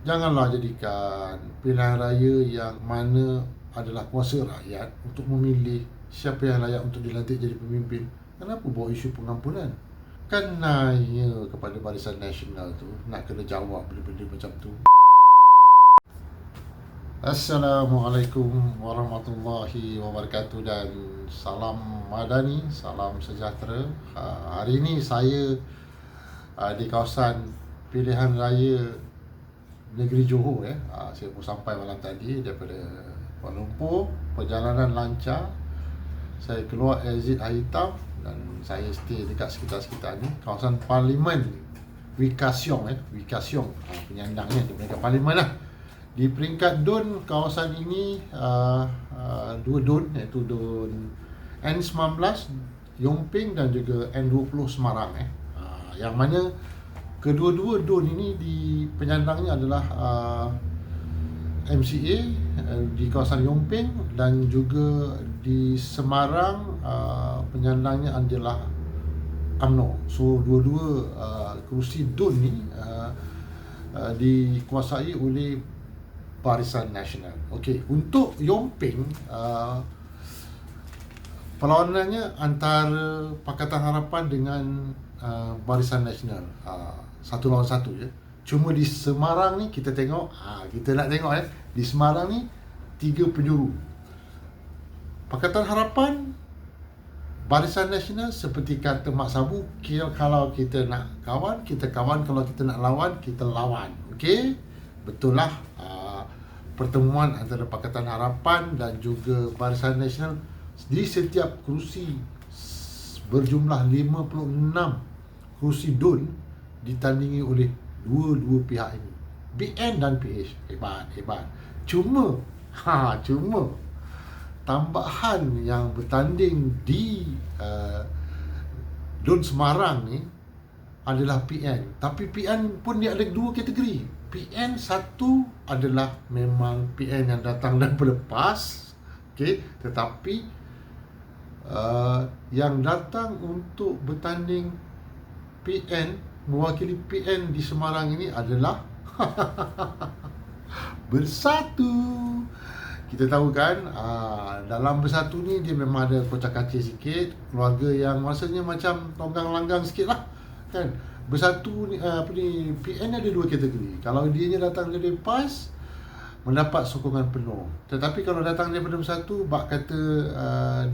Janganlah jadikan pilihan raya yang mana adalah kuasa rakyat untuk memilih siapa yang layak untuk dilantik jadi pemimpin. Kenapa bawa isu pengampunan? Kan nanya kepada Barisan Nasional tu nak kena jawab benda-benda macam tu. Assalamualaikum warahmatullahi wabarakatuh dan salam madani, salam sejahtera. Hari ini saya di kawasan pilihan raya negeri Johor. Saya pun sampai malam tadi daripada Kuala Lumpur. Perjalanan lancar. Saya keluar exit Air Hitam dan saya stay dekat sekitar-sekitar ni. Kawasan Parlimen Wikasyong, Wikasyong, penyandangnya di peringkat Parlimen lah. Di peringkat DUN, kawasan ini dua DUN, iaitu DUN N19 Yongping dan juga N20 Semarang. Yang mana kedua-dua DUN ini di penyandangnya adalah MCA di kawasan Yongping, dan juga di Semarang penyandangnya adalah UMNO. So dua-dua kerusi DUN ni dikuasai oleh Barisan Nasional. Okey, untuk Yongping perlawanannya antara Pakatan Harapan dengan Barisan Nasional, satu lawan satu je. Cuma di Semarang ni kita tengok, kita nak tengok di Semarang ni 3 penjuru. Pakatan Harapan, Barisan Nasional, seperti kata Mak Sabu, kalau kita nak kawan, kita kawan, kalau kita nak lawan, kita lawan. Okey, betul lah. Pertemuan antara Pakatan Harapan dan juga Barisan Nasional di setiap kerusi berjumlah 56 kerusi DUN ditandingi oleh dua-dua pihak ini, BN dan PH. Hebat. Cuma tambahan yang bertanding di DUN Semarang ni adalah PN. Tapi PN pun dia ada dua kategori. PN satu adalah memang PN yang datang daripada PAS, okey, tetapi yang datang untuk bertanding PN, mewakili PN di Semarang ini adalah Bersatu. Kita tahu kan, dalam Bersatu ni dia memang ada kocak-kacir sikit, keluarga yang rasanya macam tonggang langgang sikit lah kan. Bersatu ni, PN ada dua kategori. Kalau dia datang dari PAS, mendapat sokongan penuh. Tetapi kalau datang daripada Bersatu, bak kata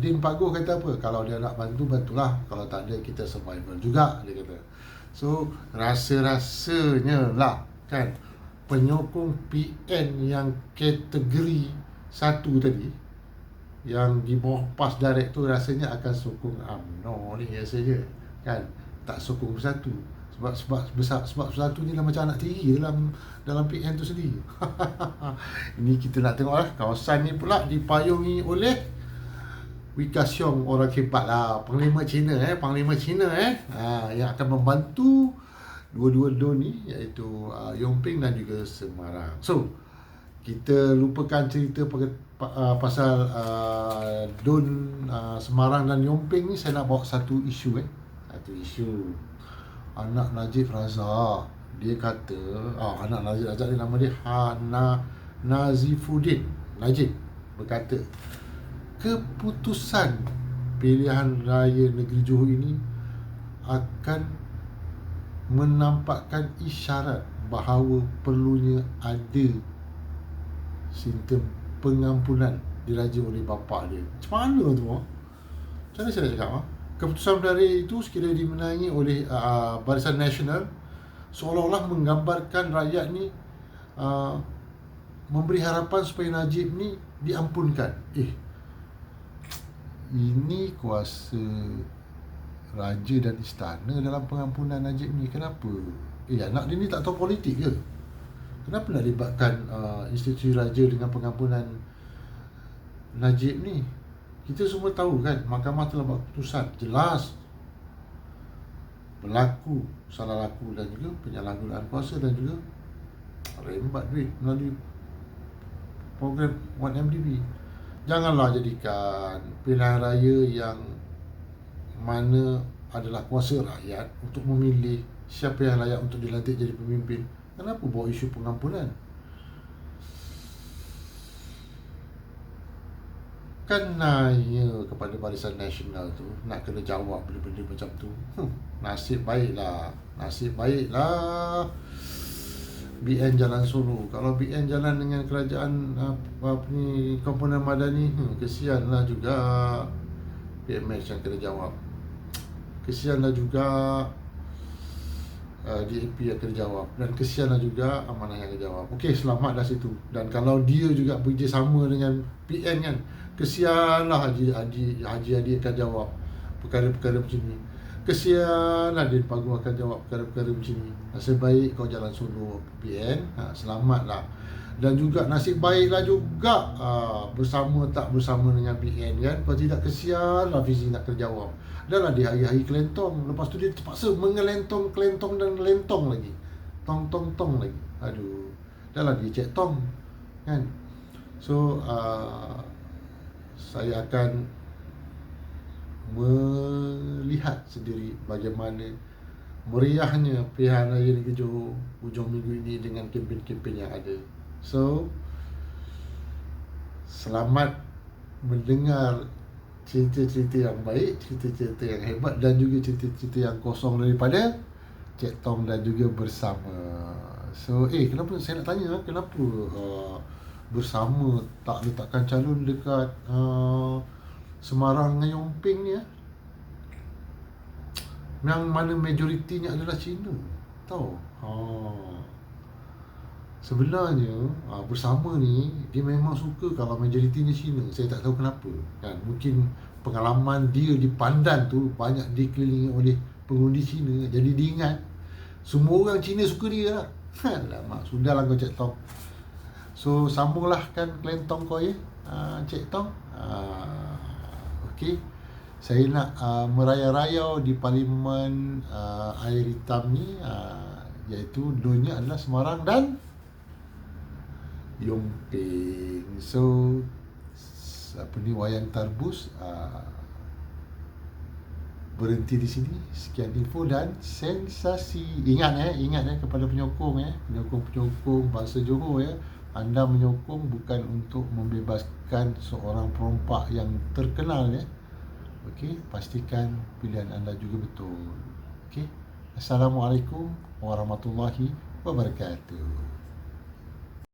Din Pagoh kata apa, kalau dia nak bantu, bantulah. Kalau tak ada, kita survival juga, dia kata. So rasa-rasanya lah kan, penyokong PN yang kategori satu tadi, yang di bawah PAS direct tu, rasanya akan sokong UMNO ni rasanya kan, tak sokong Bersatu. Sebab Bersatu ni lah macam anak tiri dalam PN tu sendiri. Ini kita nak tengok lah. Kawasan ni pula dipayungi oleh Wikasyong, orang hebat lah, Panglima Cina yang akan membantu dua-dua DUN ni, iaitu Yongping dan juga Semarang. So kita lupakan cerita pasal DUN Semarang dan Yongping ni. Saya nak bawa satu isu. Anak Najib Razak, dia kata, anak Najib Razak ni nama dia Nazifuddin Najib, berkata keputusan pilihan raya negeri Johor ini akan menampakkan isyarat bahawa perlunya ada sistem pengampunan diraja oleh bapa dia. Macam mana tu? Macam mana saya nak cakap? Keputusan pilihan itu sekiranya dimenangi oleh Barisan Nasional, seolah-olah menggambarkan rakyat ni memberi harapan supaya Najib ni diampunkan. Ini kuasa raja dan istana dalam pengampunan Najib ni. Kenapa? Anak dia ni tak tahu politik ke? Kenapa nak libatkan institusi raja dengan pengampunan Najib ni? Kita semua tahu kan, mahkamah telah buat keputusan jelas berlaku salah laku dan juga penyalahgunaan kuasa dan juga rembat duit melalui program 1MDB. Janganlah jadikan pilihan raya yang mana adalah kuasa rakyat untuk memilih siapa yang layak untuk dilantik jadi pemimpin. Kenapa bawa isu pengampunan? Kan nanya kepada Barisan Nasional tu nak kena jawab benda-benda macam tu. Nasib baiklah BN jalan solo. Kalau BN jalan dengan kerajaan apa ni, komponen madani, kesianlah juga PMH yang kena jawab. Kesianlah juga DAP yang kena jawab, dan kesianlah juga Amanah yang kena jawab. Okey, selamatlah situ. Dan kalau dia juga bekerjasama dengan PN kan, kesianlah Haji Hadi akan jawab perkara-perkara macam ni. Kesianlah Din Pagu akan jawab perkara-perkara macam ni. Nasib baik kau jalan solo PN, selamatlah. Dan juga nasib baiklah juga bersama tak bersama dengan PN kan. Kalau tidak, kesianlah Fizi nak kena jawab. Dah lah di hari-hari kelentong, lepas tu dia terpaksa mengelentong-kelentong dan lentong lagi, tong lagi. Aduh, dah lah dia cek tong kan. So saya akan melihat sendiri bagaimana meriahnya pilihan raya Negeri Johor hujung minggu ini dengan kempen-kempen yang ada. So selamat mendengar cerita-cerita yang baik, cerita-cerita yang hebat, dan juga cerita-cerita yang kosong daripada Cik Tong dan juga bersama. So kenapa saya nak tanya, kenapa bersama tak letakkan calon dekat Semarang dengan Yomping ni yang mana majoritinya adalah Cina. Tahu? Sebenarnya bersama ni dia memang suka kalau majoritinya Cina. Saya tak tahu kenapa kan. Mungkin pengalaman dia di Pandan tu banyak dikelilingi oleh pengundi Cina, jadi dia ingat semua orang Cina suka dia lah. Alamak, sudahlah kau Cik Tong. So sambunglah kan kelentong kau Cik Tong. Okey, saya nak meraya-rayau di Parlimen Air Hitam ni, iaitu dunia adalah Semarang dan Yomping. So wayang tarbus berhenti di sini. Sekian info dan sensasi. Ingat kepada penyokong penyokong bangsa Johor anda menyokong bukan untuk membebaskan seorang perompak yang terkenal Okey, pastikan pilihan anda juga betul. Okey. Assalamualaikum warahmatullahi wabarakatuh.